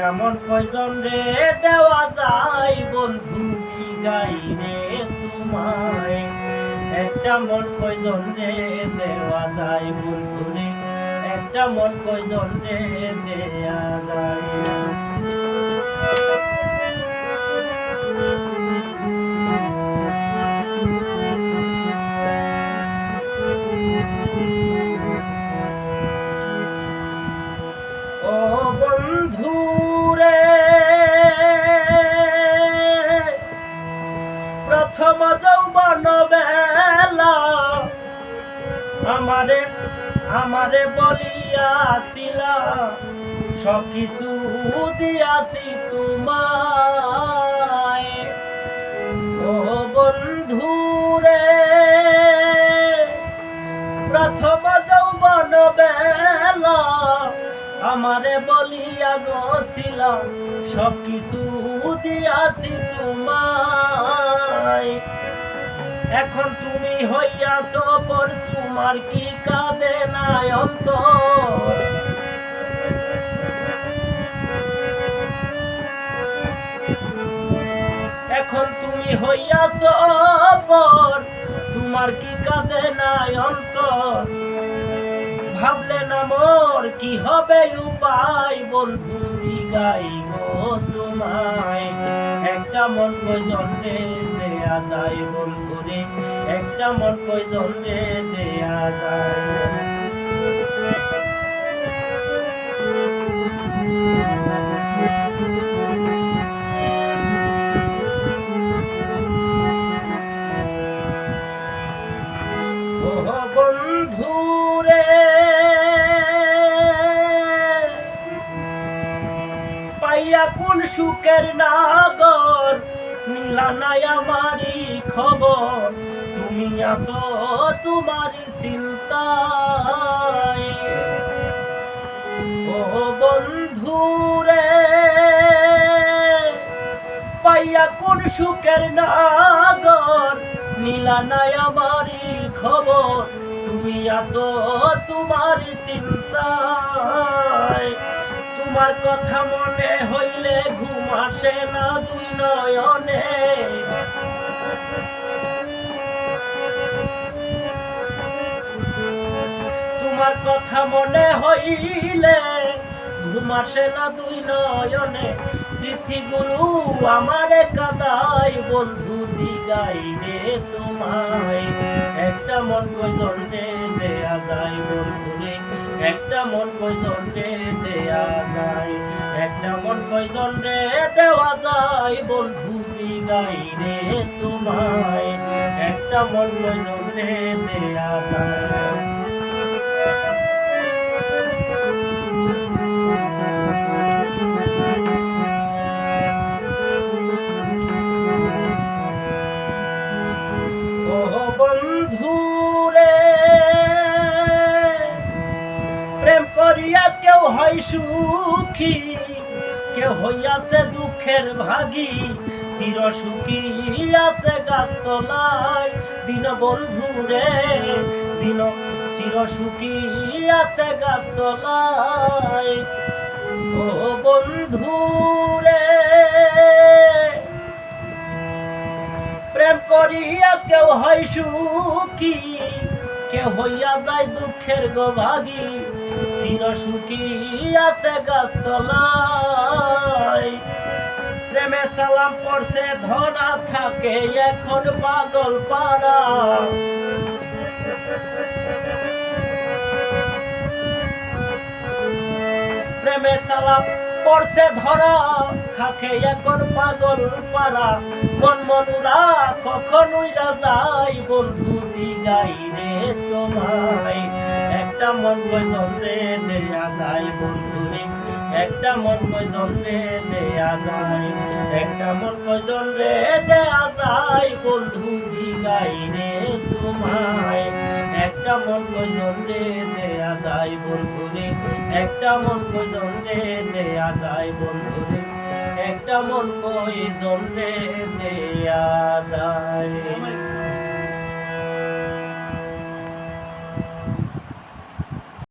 একটা মন কয়জন রে দেওয়া যায় বন্ধু জিগাই রে তোমায়, একটা মন কয়জন রে দেওয়া যায় বন্ধু রে, একটা মন কয়জন রে দেয়া যায়। ও বন্ধু রে প্রথম যৌবন বেলা আমারে আমারে বলিয়াছিলা সব কিছু দিয়াছি তোমায়। ও বন্ধু রে প্রথম যৌবন বেলা আমারে বলিয়া গছিলাম সব কিছু দিয়াছি তোমায়। এখন তুমি হইয়াছ পর, তোমার কি কাঁদে নাই অন্তর? এখন তুমি হইয়াছ পর, তোমার কি কাঁদে নাই অন্তর? ভাবলে না মোর কি হবে উপায় বন্ধু জিগাই গো তোমায়, একটা মন কয়জন রে দেয়া যায় বন্ধু রে, একটা মন কয়জন রে দেয়া যায়। ও বন্ধু রে পাইয়া কোন সুখের নাগর, নিলা নাই আমারি খবর, তুমি আছো তোমারি চিন্তায়। ও বন্ধু রে পাইয়া কোন সুখের নাগর, নিলা নাই আমারি খবর, তুমি আছো তোমারি চিন্তায়। তোমার কথা মনে হইলে ঘুম আসে না দুই নয়নে, তোমার কথা মনে হইলে ঘুম আসে না দুই নয়নে। স্মৃতিগুলো আমারে কাদাই বন্ধু জিগাই রে তোমায়, একটা মন কয়জন রে দেয়া যায় বন্ধু রে, একটা মন কয়জন রে দেয়া যায়, একটা মন কয়জন রে দেওয়া যায় বন্ধু জিগাই রে তোমায়, একটা মন কয়জন রে দেয়া যায়। বন্ধু রে প্রেম করিয়া কেউ হয় সুখী, কেউ হইয়াছে দুঃখের ভাগী, চির সুখী আছে গাছতলায় দিন বন্ধু রে, দিন চির সুখী আছে গাছতলায়। ও বন্ধু রে প্রেম করিয়া কেউ হয় সুখী, কেউ হইয়া যায় দুঃখের গভাগী, চির সুখী আছে গাছতলায়। প্রেমে সালাম পড়ছে ধরা থাকে এখন পাগল পাড়া, প্রেমে সালাম পড়ছে ধরা থাকে এখন পাগল পাড়া। মন মনুরা কখনোই না যায় বন্ধু জিগাই রে তোমায়, একটা মন কয়জন রে দেয়া যায় বন্ধু রে, একটা মন কয়জন রে দেয়া যায়, একটা মন কয়জন রে দেয়া যায় বন্ধু জিগাই রে তোমায়, একটা মন কয়জন রে দেয়া যায় বন্ধু রে, একটা মন কয়জন রে দেয়া যায় বন্ধু রে, একটা মন কয়জন রে দেয়া যায়।